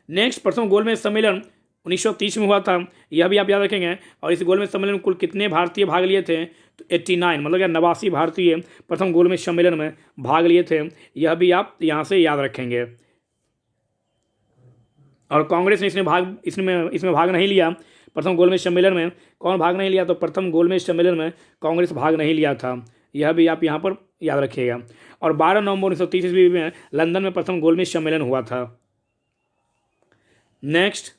नेक्स्ट, प्रथम गोलमेज सम्मेलन 1930 में हुआ था। यह भी आप याद रखेंगे। और इस गोलमेज सम्मेलन में कुल कितने भारतीय भाग लिए थे? तो 89 मतलब क्या? 89 भारतीय प्रथम गोलमेज सम्मेलन में भाग लिए थे। यह भी आप यहाँ से याद रखेंगे। और कांग्रेस ने इसमें भाग नहीं लिया। प्रथम गोलमेज सम्मेलन में कौन भाग नहीं लिया? तो प्रथम गोलमेज सम्मेलन में कांग्रेस भाग नहीं लिया था। यह भी आप यहाँ पर याद रखिएगा। और 12 नवंबर 1930 ईस्वी में लंदन में प्रथम गोलमेज सम्मेलन हुआ था। नेक्स्ट,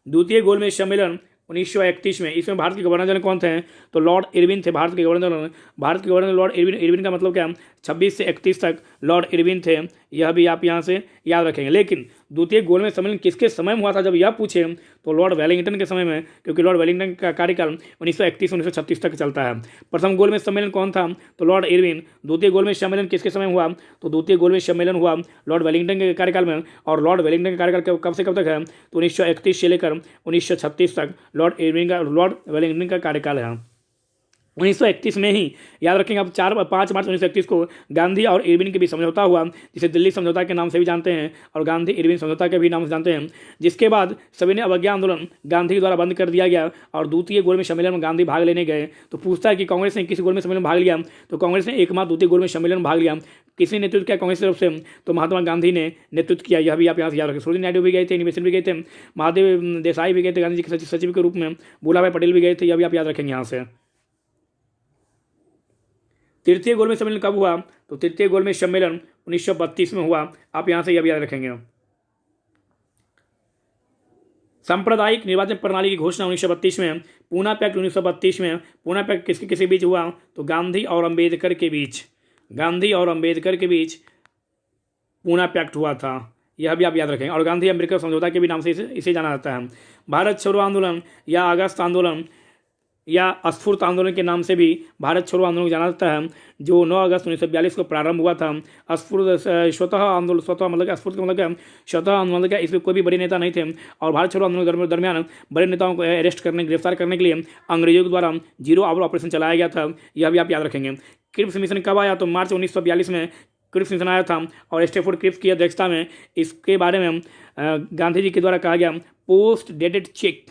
द्वितीय गोलमेज सम्मेलन 1931 में। इसमें भारत के गवर्नर जनरल कौन थे? तो लॉर्ड इरविन थे भारत के गवर्नर लॉर्ड इरविन का मतलब क्या? 26 से 31 तक लॉर्ड इरविन थे। यह भी आप यहाँ से याद रखेंगे। लेकिन द्वितीय गोलमेज सम्मेलन किसके समय में हुआ था? जब यह पूछे तो लॉर्ड वेलिंगटन के समय में, क्योंकि लॉर्ड वेलिंगटन का कार्यकाल 1931 से 1936 तक चलता है। प्रथम गोलमेज सम्मेलन कौन था? तो लॉर्ड इरविन। द्वितीय गोलमेज सम्मेलन किसके समय हुआ? तो द्वितीय गोलमेज सम्मेलन हुआ लॉर्ड वेलिंगटन के कार्यकाल में। और लॉर्ड वेलिंगटन का कार्यकाल कब से कब तक है? तो 1931 से लेकर 1936 तक लॉर्ड वेलिंगटन का कार्यकाल है। 1931 में ही याद रखेंगे आप। 5 मार्च 1931 को गांधी और इरविन के बीच समझौता हुआ, जिसे दिल्ली समझौता के नाम से भी जानते हैं और गांधी इरविन समझौता के भी नाम से जानते हैं। जिसके बाद सविनय अवज्ञा आंदोलन गांधी के द्वारा बंद कर दिया गया और द्वितीय गोलमेज सम्मेलन में गांधी भाग लेने गए। तो पूछता है कि कांग्रेस ने किस गोलमेज सम्मेलन में भाग लिया? तो कांग्रेस ने एकमात्र द्वितीय गोलमेज सम्मेलन में भाग लिया। किसने नेतृत्व किया कांग्रेस की तरफ से? तो महात्मा गांधी ने नेतृत्व किया। यह भी आप यहाँ से याद रखें। सरोजिनी नायडू भी गए थे, निवेशन भी गए थे, महादेव देसाई भी गए थे गांधी जी के सचिव के रूप में, भूलाभाई पटेल भी गए थे। यह भी आप याद रखेंगे यहाँ से। तृतीय गोलमेज सम्मेलन कब हुआ? तो तृतीय गोलमेज सम्मेलन 1932 में हुआ। आप यहां से यह भी याद रखेंगे। सांप्रदायिक निर्वाचन प्रणाली की घोषणा 1932 में। पूना पैक्ट 1932 में। पूना पैक्ट किसके बीच हुआ? तो गांधी और अंबेडकर के बीच पूना पैक्ट हुआ था। यह भी आप याद रखेंगे। और गांधी अम्बेडकर समझौता के भी नाम से इसे जाना जाता है। भारत छोड़ो आंदोलन या अगस्त आंदोलन या स्फूर्त आंदोलन के नाम से भी भारत छोड़ो आंदोलन जाना जाता है, जो 9 अगस्त 1942 को प्रारंभ हुआ था। स्फूर्त स्वतः आंदोलन, स्वतः मतलब क्या? स्फूर्त मतलब क्या? स्वतः आंदोलन क्या? इसमें कोई भी बड़े नेता नहीं थे। और भारत छोड़ो आंदोलन के दरमियान बड़े नेताओं को गिरफ्तार करने के लिए अंग्रेजों के द्वारा 0 आवर ऑपरेशन चलाया गया था। यह भी आप याद रखेंगे। क्रिप्स मिशन कब आया? तो मार्च 1942 में क्रिप्स मिशन आया था और स्टैफोर्ड क्रिप्स की अध्यक्षता में इसके बारे में गांधी जी के द्वारा कहा गया पोस्ट डेटेड चेक।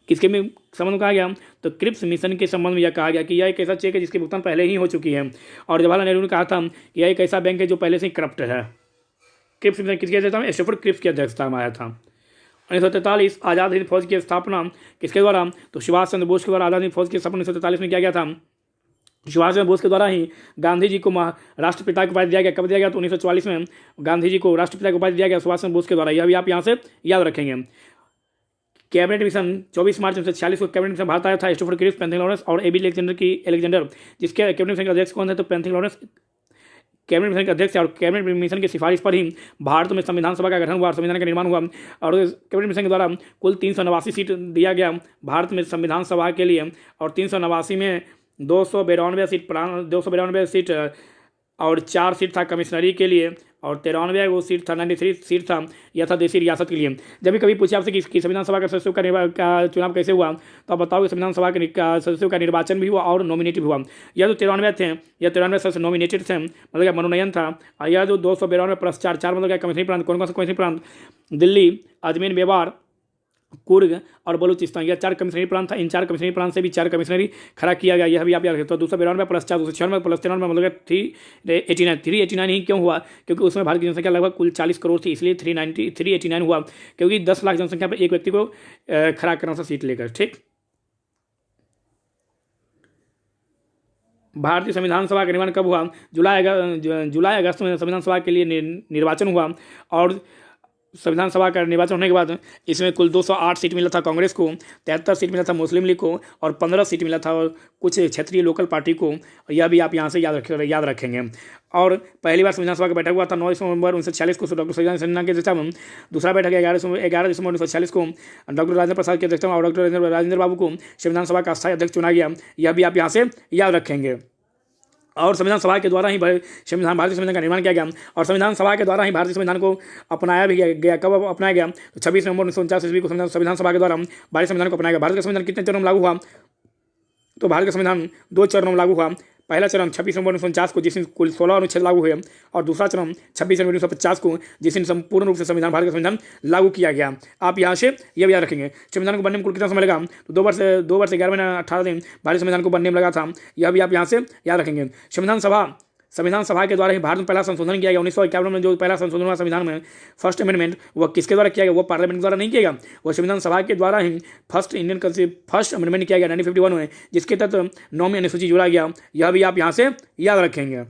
किसके में संबंध में कहा गया? तो क्रिप्स मिशन के संबंध में यह कहा गया कि यह एक ऐसा चेक है जिसकी भुगतान पहले ही हो चुकी है। और जवाहरलाल नेहरू ने कहा था कि यह एक ऐसा बैंक है जो पहले से ही करप्ट है। क्रिप्स मिशन किसकी अध्यक्षता में? स्टैफोर्ड क्रिप्स की अध्यक्षता में आया था। 1943 आज़ाद हिंद फौज की स्थापना किसके द्वारा? तो सुभाष चंद्र बोस के द्वारा आज़ाद हिंद फौज की स्थापना 1943 में किया गया था। सुभाष चंद्र बोस के द्वारा ही गांधी जी को राष्ट्रपिता की उपाधि दिया गया। कब दिया गया? तो 1944 में गांधी जी को राष्ट्रपिता की उपाधि दिया गया सुभाष चंद्र बोस के द्वारा। यह भी आप यहाँ से याद रखेंगे। कैबिनेट मिशन 24 मार्च 1946 को कैबिनेट मिशन भारत आया था। स्टैफोर्ड क्रिप्स, पेंथिल लॉरेंस और एबी अलेक्जेंडर जिसके कैबिनेट मिशन के अध्यक्ष कौन थे? तो पेंथिल लॉरेंस कैबिनेट मिशन के अध्यक्ष और कैबिनेट मिशन की सिफारिश पर ही भारत में संविधान सभा का गठन हुआ और संविधान का निर्माण हुआ। और कैबिनेट मिशन के द्वारा कुल 389 सीट दिया गया भारत में संविधान सभा के लिए। और 389 में 292 सीट और 4 सीट था कमिश्नरी के लिए और 93 वो सीट था 93 सीट था यह था देशी रियासत के लिए। जब भी कभी पूछे आपसे कि संविधान सभा का सदस्यों का चुनाव कैसे हुआ तो आप बताओ कि संविधान सभा के सदस्यों का निर्वाचन भी हुआ और नॉमिनेट भी हुआ। यह जो 93 थे यह 93 सदस्य नॉमिनेटेड थे, मतलब क्या मनोनयन था। और यह जो 292 प्लस 4 मतलब क्या कमिश्नरी प्रांत, कौन कौन से कमिश्नरी प्रांत? दिल्ली, अजमेर, मेवाड़, कुर्ग और बलूचिस्तान, यह 4 कमिश्नरी प्रांत था। इन 4 कमिश्नरी प्रांत से भी 4 कमिश्नरी खड़ा किया गया। यह भी आप याद रखें। तो 292 प्लस 4 296 प्लस 93 मतलब 389 ही क्यों हुआ? क्योंकि उसमें भारत की जनसंख्या लगभग कुल 40 करोड़ थी, इसलिए 389 हुआ। क्योंकि 10 लाख जनसंख्या पर एक व्यक्ति को खड़ा करना था सीट लेकर। ठीक, भारतीय संविधान सभा का निर्माण कब हुआ? जुलाई अगस्त में संविधान सभा के लिए निर्वाचन हुआ। और संविधान सभा का निर्वाचन होने के बाद इसमें कुल 208 सीट मिला था कांग्रेस को, 73 सीट मिला था मुस्लिम लीग को और 15 सीट मिला था कुछ क्षेत्रीय लोकल पार्टी को। यह भी आप यहाँ से याद रखेंगे। और पहली बार संविधान सभा का बैठक हुआ था 9 दिसंबर 1946 को डॉक्टर सज्जन सिन्हा की अध्यक्षता में। दूसरा बैठक 11 दिसंबर 1946 को डॉक्टर राजेंद्र प्रसाद की अध्यक्षता में और डॉक्टर राजेंद्र बाबू को संविधान सभा का स्थायी अध्यक्ष चुना गया। यह भी आप यहाँ से याद रखेंगे। और संविधान सभा के द्वारा ही भारतीय संविधान का निर्माण किया गया और संविधान सभा के द्वारा ही भारतीय संविधान को अपनाया भी गया। कब अपनाया गया? तो 26 नवंबर 1949 ईस्वी को संविधान सभा के द्वारा भारतीय संविधान को अपनाया गया। भारत का संविधान कितने चरणों में लागू हुआ? तो भारत का संविधान 2 चरणों में लागू हुआ। पहला चरण 26 नवंबर 1949 को जिस दिन कुल 16 अनुच्छेद लागू हुए और दूसरा चरण 26 जनवरी 1950 को जिस दिन संपूर्ण रूप से भारत का संविधान लागू किया गया। आप यहाँ से यह भी याद रखेंगे। संविधान को बनने में कुल कितना समय लगा? तो 2 वर्ष 11 महीना 18 दिन भारतीय संविधान को बनने में लगा था। यह भी आप यहाँ से याद रखेंगे। संविधान सभा के द्वारा ही भारत में पहला संशोधन किया गया। 1951 में जो पहला संशोधन हुआ संविधान में फर्स्ट अमेंडमेंट, वह किसके द्वारा किया गया? वो पार्लियामेंट द्वारा नहीं किया गया, वह संविधान सभा के द्वारा ही फर्स्ट अमेंडमेंट किया गया 1951 में, जिसके तहत 9वीं अनुसूची जोड़ा गया। यह भी आप यहाँ से याद रखेंगे।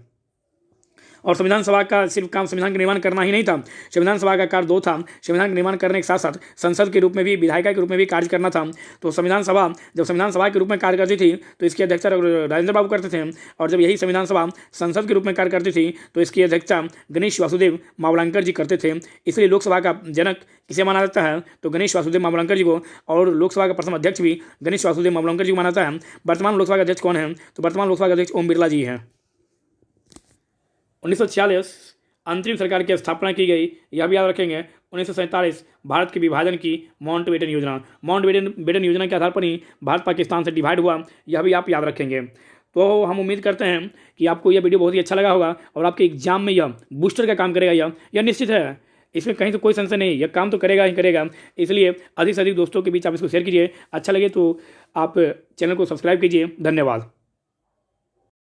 और संविधान सभा का सिर्फ काम संविधान का निर्माण करना ही नहीं था, संविधान सभा का कार्य 2 था। संविधान का निर्माण करने के साथ साथ संसद के रूप में भी, विधायिका के रूप में भी कार्य करना था। तो जब संविधान सभा के रूप में कार्य करती थी तो इसकी अध्यक्षता राजेंद्र बाबू करते थे और जब यही संविधान सभा संसद के रूप में कार्य करती थी तो इसकी अध्यक्षता गणेश वासुदेव मावलंकर जी करते थे। इसलिए लोकसभा का जनक किसे माना जाता है? तो गणेश वासुदेव मावलंकर जी को। और लोकसभा का प्रथम अध्यक्ष भी गणेश वासुदेव मावलंकर जी को माना जाता है। वर्तमान लोकसभा के अध्यक्ष कौन है? तो वर्तमान लोकसभा के अध्यक्ष ओम बिरला जी हैं। 1946 अंतरिम सरकार की स्थापना की गई। यह भी याद रखेंगे। 1947 भारत के विभाजन की माउंटबेटन योजना के आधार पर ही भारत पाकिस्तान से डिवाइड हुआ। यह भी आप याद रखेंगे। तो हम उम्मीद करते हैं कि आपको यह वीडियो बहुत ही अच्छा लगा होगा और आपके एग्जाम में यह बूस्टर का काम करेगा। यह निश्चित है, इसमें कहीं तो कोई संशय नहीं, यह काम तो करेगा ही करेगा। इसलिए अधिक से अधिक दोस्तों के बीच आप इसको शेयर कीजिए। अच्छा लगे तो आप चैनल को सब्सक्राइब कीजिए। धन्यवाद।